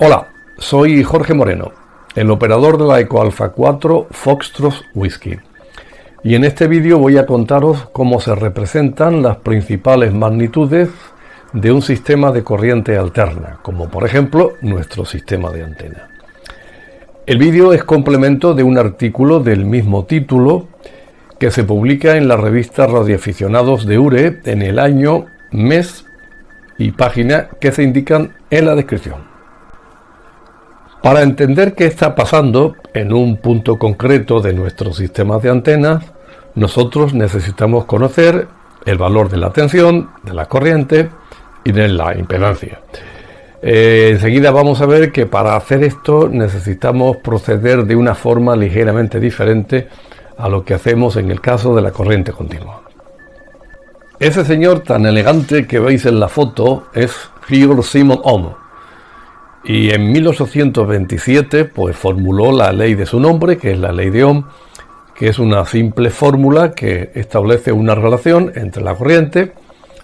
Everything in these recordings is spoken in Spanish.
Hola, soy Jorge Moreno, el operador de la Eco Alfa 4 Foxtrot Whisky. Y en este vídeo voy a contaros cómo se representan las principales magnitudes de un sistema de corriente alterna, como por ejemplo nuestro sistema de antena. El vídeo es complemento de un artículo del mismo título que se publica en la revista Radioaficionados de URE en el año, mes y página que se indican en la descripción. Para entender qué está pasando en un punto concreto de nuestro sistema de antenas, nosotros necesitamos conocer el valor de la tensión, de la corriente y de la impedancia. Enseguida vamos a ver que para hacer esto necesitamos proceder de una forma ligeramente diferente a lo que hacemos en el caso de la corriente continua. Ese señor tan elegante que veis en la foto es Georg Simon Ohm. Y en 1827 pues formuló la ley de su nombre, que es la ley de Ohm, que es una simple fórmula que establece una relación entre la corriente,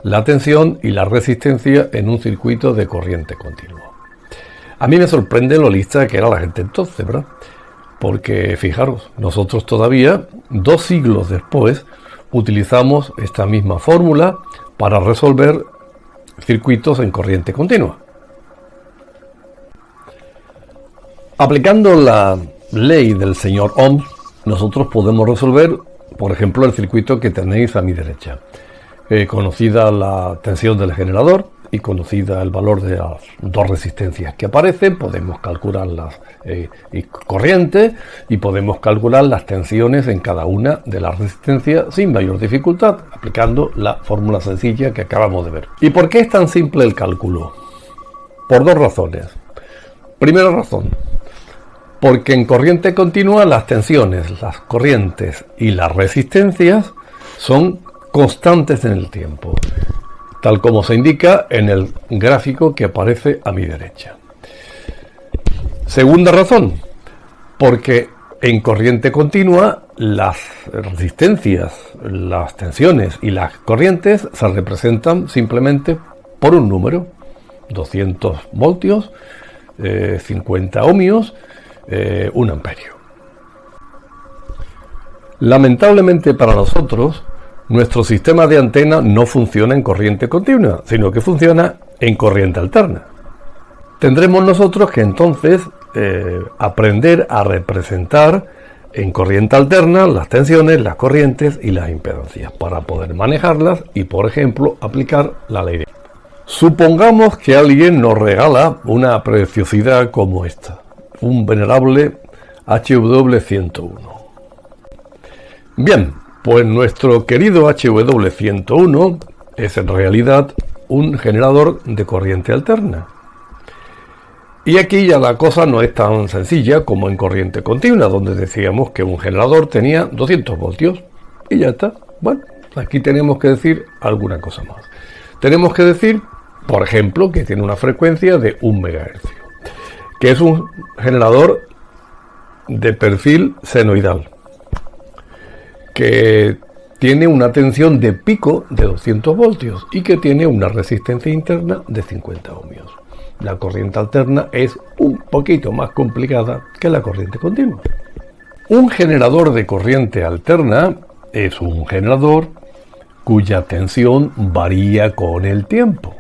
la tensión y la resistencia en un circuito de corriente continua. A mí me sorprende lo lista que era la gente entonces, ¿verdad? Porque fijaros, nosotros todavía, 2 siglos después, utilizamos esta misma fórmula para resolver circuitos en corriente continua. Aplicando la ley del señor Ohm, nosotros podemos resolver, por ejemplo, el circuito que tenéis a mi derecha. Conocida la tensión del generador y conocida el valor de las 2 resistencias que aparecen, podemos calcular las corrientes y podemos calcular las tensiones en cada una de las resistencias sin mayor dificultad, aplicando la fórmula sencilla que acabamos de ver. ¿Y por qué es tan simple el cálculo? Por 2 razones. Primera razón, porque en corriente continua las tensiones, las corrientes y las resistencias son constantes en el tiempo, tal como se indica en el gráfico que aparece a mi derecha. Segunda razón, porque en corriente continua las resistencias, las tensiones y las corrientes se representan simplemente por un número, 200 voltios, 50 ohmios, 1 amperio. Lamentablemente para nosotros, nuestro sistema de antena no funciona en corriente continua, sino que funciona en corriente alterna. Tendremos nosotros que entonces aprender a representar en corriente alterna las tensiones, las corrientes y las impedancias para poder manejarlas y, por ejemplo, aplicar la ley de Ohm. Supongamos que alguien nos regala una preciosidad como esta, un venerable HW101. Bien, pues nuestro querido HW101 es en realidad un generador de corriente alterna. Y aquí ya la cosa no es tan sencilla como en corriente continua, donde decíamos que un generador tenía 200 voltios y ya está. Bueno, aquí tenemos que decir alguna cosa más. Tenemos que decir, por ejemplo, que tiene una frecuencia de 1 MHz, que es un generador de perfil senoidal, que tiene una tensión de pico de 200 voltios y que tiene una resistencia interna de 50 ohmios. La corriente alterna es un poquito más complicada que la corriente continua. Un generador de corriente alterna es un generador cuya tensión varía con el tiempo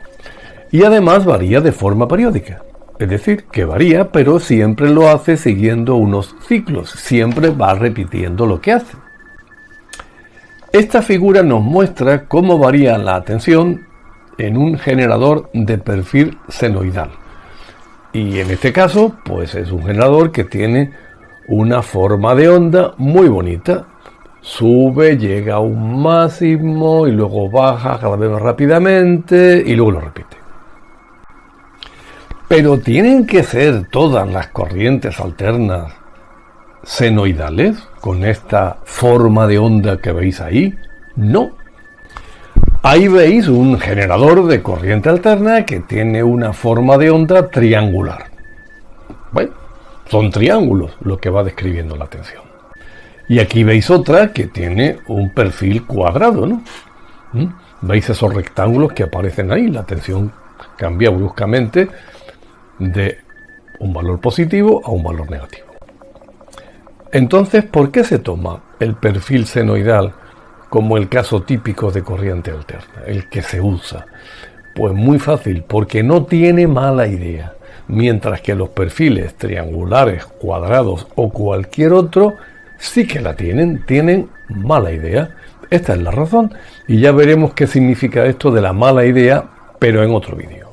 y además varía de forma periódica. Es decir, que varía, pero siempre lo hace siguiendo unos ciclos, siempre va repitiendo lo que hace. Esta figura nos muestra cómo varía la tensión en un generador de perfil senoidal. Y en este caso, pues es un generador que tiene una forma de onda muy bonita. Sube, llega a un máximo y luego baja cada vez más rápidamente y luego lo repite. ¿Pero tienen que ser todas las corrientes alternas senoidales con esta forma de onda que veis ahí? No. Ahí veis un generador de corriente alterna que tiene una forma de onda triangular. Bueno, son triángulos lo que va describiendo la tensión. Y aquí veis otra que tiene un perfil cuadrado, ¿no? ¿Veis esos rectángulos que aparecen ahí? La tensión cambia bruscamente de un valor positivo a un valor negativo. Entonces, ¿por qué se toma el perfil senoidal como el caso típico de corriente alterna, el que se usa? Pues muy fácil, porque no tiene mala idea, mientras que los perfiles triangulares, cuadrados o cualquier otro sí que la tienen mala idea. Esta es la razón, y ya veremos qué significa esto de la mala idea, pero en otro vídeo.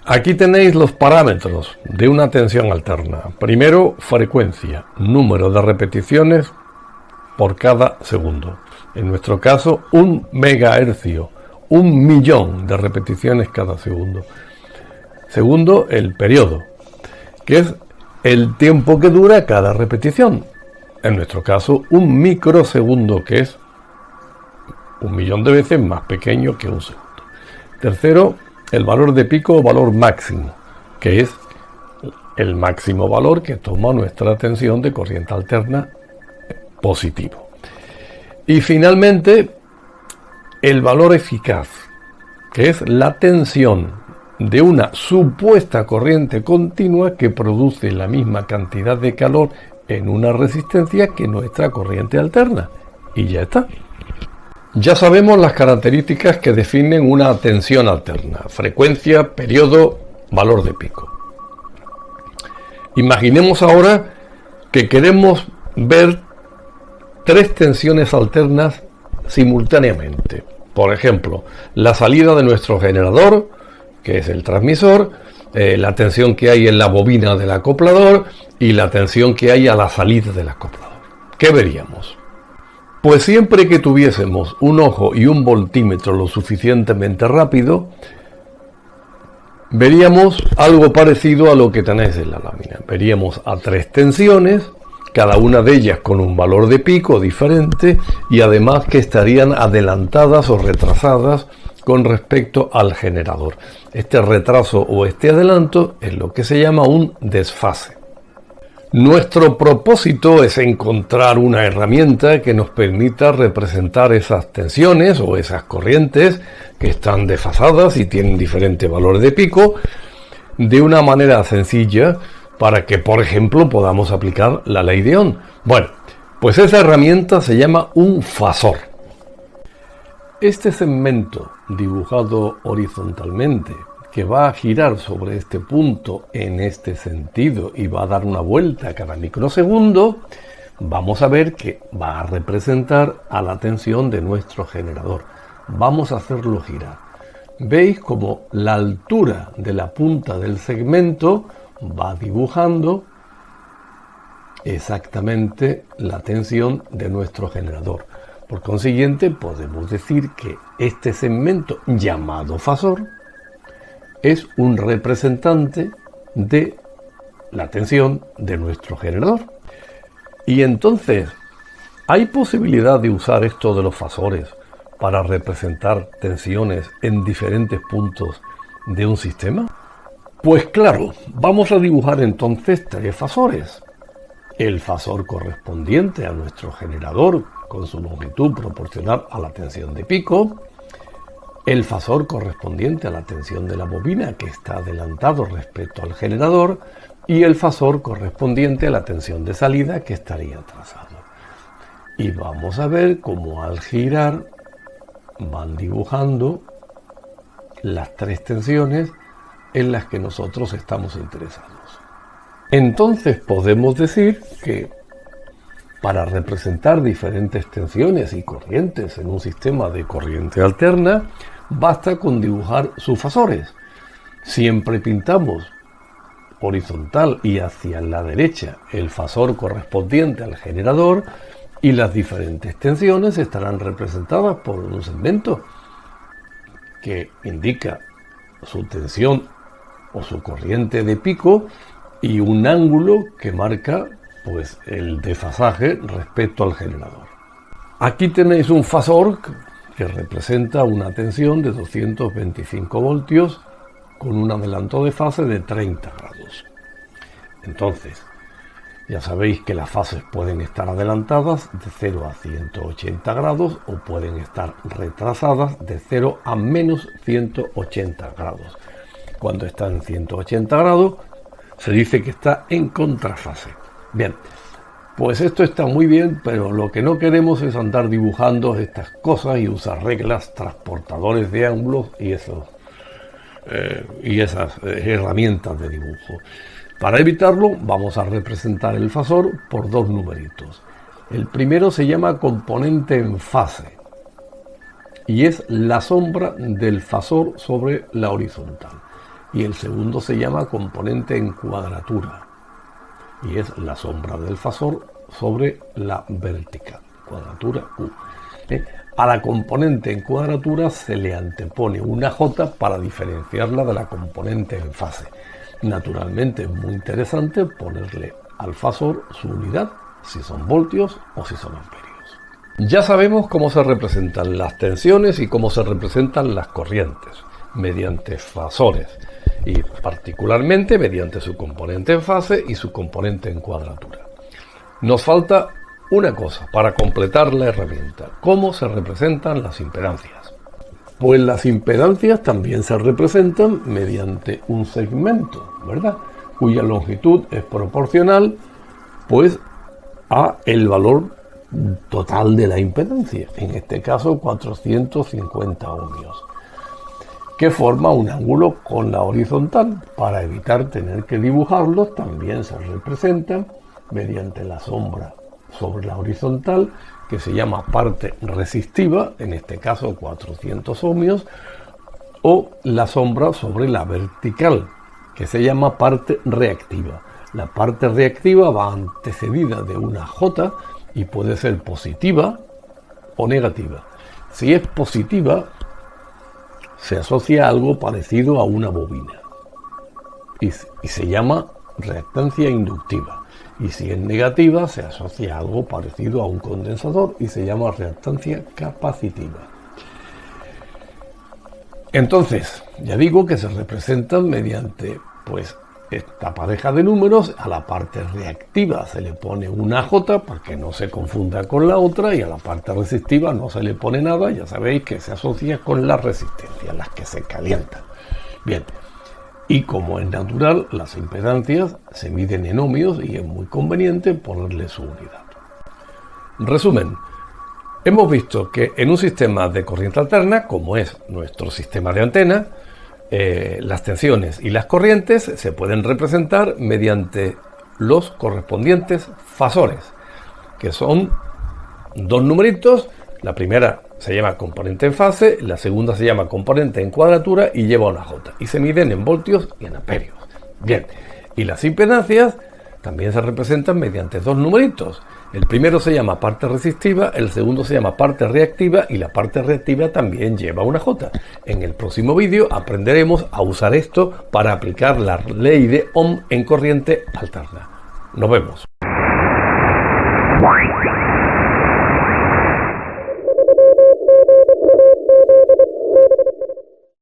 Aquí tenéis los parámetros de una tensión alterna. Primero, frecuencia, número de repeticiones por cada segundo. En nuestro caso, 1 megahercio, 1.000.000 de repeticiones cada segundo. Segundo, el periodo, que es el tiempo que dura cada repetición. En nuestro caso, 1 microsegundo, que es 1.000.000 de veces más pequeño que un segundo. Tercero, el valor de pico o valor máximo, que es el máximo valor que toma nuestra tensión de corriente alterna positivo. Y finalmente, el valor eficaz, que es la tensión de una supuesta corriente continua que produce la misma cantidad de calor en una resistencia que nuestra corriente alterna. Y ya está. Ya sabemos las características que definen una tensión alterna: frecuencia, periodo, valor de pico. Imaginemos ahora que queremos ver 3 tensiones alternas simultáneamente. Por ejemplo, la salida de nuestro generador, que es el transmisor, la tensión que hay en la bobina del acoplador y la tensión que hay a la salida del acoplador. ¿Qué veríamos? Pues siempre que tuviésemos un ojo y un voltímetro lo suficientemente rápido, veríamos algo parecido a lo que tenéis en la lámina. Veríamos a 3 tensiones, cada una de ellas con un valor de pico diferente y además que estarían adelantadas o retrasadas con respecto al generador. Este retraso o este adelanto es lo que se llama un desfase. Nuestro propósito es encontrar una herramienta que nos permita representar esas tensiones o esas corrientes que están desfasadas y tienen diferentes valores de pico de una manera sencilla para que, por ejemplo, podamos aplicar la ley de Ohm. Bueno, pues esa herramienta se llama un fasor. Este segmento dibujado horizontalmente, que va a girar sobre este punto en este sentido y va a dar una vuelta cada microsegundo, vamos a ver que va a representar a la tensión de nuestro generador. Vamos a hacerlo girar. Veis como la altura de la punta del segmento va dibujando exactamente la tensión de nuestro generador. Por consiguiente, podemos decir que este segmento llamado fasor es un representante de la tensión de nuestro generador. Y entonces, ¿hay posibilidad de usar esto de los fasores para representar tensiones en diferentes puntos de un sistema? Pues claro, vamos a dibujar entonces 3 fasores. El fasor correspondiente a nuestro generador con su longitud proporcional a la tensión de pico, el fasor correspondiente a la tensión de la bobina que está adelantado respecto al generador y el fasor correspondiente a la tensión de salida que estaría atrasado. Y vamos a ver cómo al girar van dibujando las 3 tensiones en las que nosotros estamos interesados. Entonces podemos decir que para representar diferentes tensiones y corrientes en un sistema de corriente alterna, basta con dibujar sus fasores. Siempre pintamos horizontal y hacia la derecha el fasor correspondiente al generador y las diferentes tensiones estarán representadas por un segmento que indica su tensión o su corriente de pico y un ángulo que marca pues el desfasaje respecto al generador. Aquí tenéis un fasor que representa una tensión de 225 voltios con un adelanto de fase de 30 grados. Entonces, ya sabéis que las fases pueden estar adelantadas de 0 a 180 grados o pueden estar retrasadas de 0 a menos 180 grados. Cuando está en 180 grados, Se dice que está en contrafase. Bien, pues esto está muy bien, pero lo que no queremos es andar dibujando estas cosas y usar reglas, transportadores de ángulos y esas herramientas de dibujo. Para evitarlo, vamos a representar el fasor por dos numeritos. El primero se llama componente en fase y es la sombra del fasor sobre la horizontal. Y el segundo se llama componente en cuadratura y es la sombra del fasor sobre la vertical, cuadratura U. A la componente en cuadratura se le antepone una J para diferenciarla de la componente en fase. Naturalmente es muy interesante ponerle al fasor su unidad, si son voltios o si son amperios. Ya sabemos cómo se representan las tensiones y cómo se representan las corrientes, mediante fasores, y particularmente mediante su componente en fase y su componente en cuadratura. Nos falta una cosa para completar la herramienta: cómo se representan las impedancias. Pues las impedancias también se representan mediante un segmento, ¿verdad?, cuya longitud es proporcional pues a el valor total de la impedancia, en este caso 450 ohmios, que forma un ángulo con la horizontal. Para evitar tener que dibujarlos, también se representan mediante la sombra sobre la horizontal, que se llama parte resistiva, en este caso 400 ohmios, o la sombra sobre la vertical, que se llama parte reactiva. La parte reactiva va antecedida de una J y puede ser positiva o negativa. Si es positiva, se asocia a algo parecido a una bobina y se llama reactancia inductiva. Y si es negativa, se asocia a algo parecido a un condensador y se llama reactancia capacitiva. Entonces, ya digo que se representan mediante pues esta pareja de números. A la parte reactiva se le pone una J para que no se confunda con la otra, y a la parte resistiva no se le pone nada. Ya sabéis que se asocia con la resistencia, las que se calientan. Bien, y como es natural, las impedancias se miden en ohmios y es muy conveniente ponerle su unidad. Resumen: hemos visto que en un sistema de corriente alterna, como es nuestro sistema de antena, las tensiones y las corrientes se pueden representar mediante los correspondientes fasores, que son dos numeritos. La primera se llama componente en fase, la segunda se llama componente en cuadratura y lleva una J, y se miden en voltios y en amperios. Bien, y las impedancias también se representan mediante dos numeritos. El primero se llama parte resistiva, el segundo se llama parte reactiva, y la parte reactiva también lleva una J. En el próximo vídeo aprenderemos a usar esto para aplicar la ley de Ohm en corriente alterna. Nos vemos.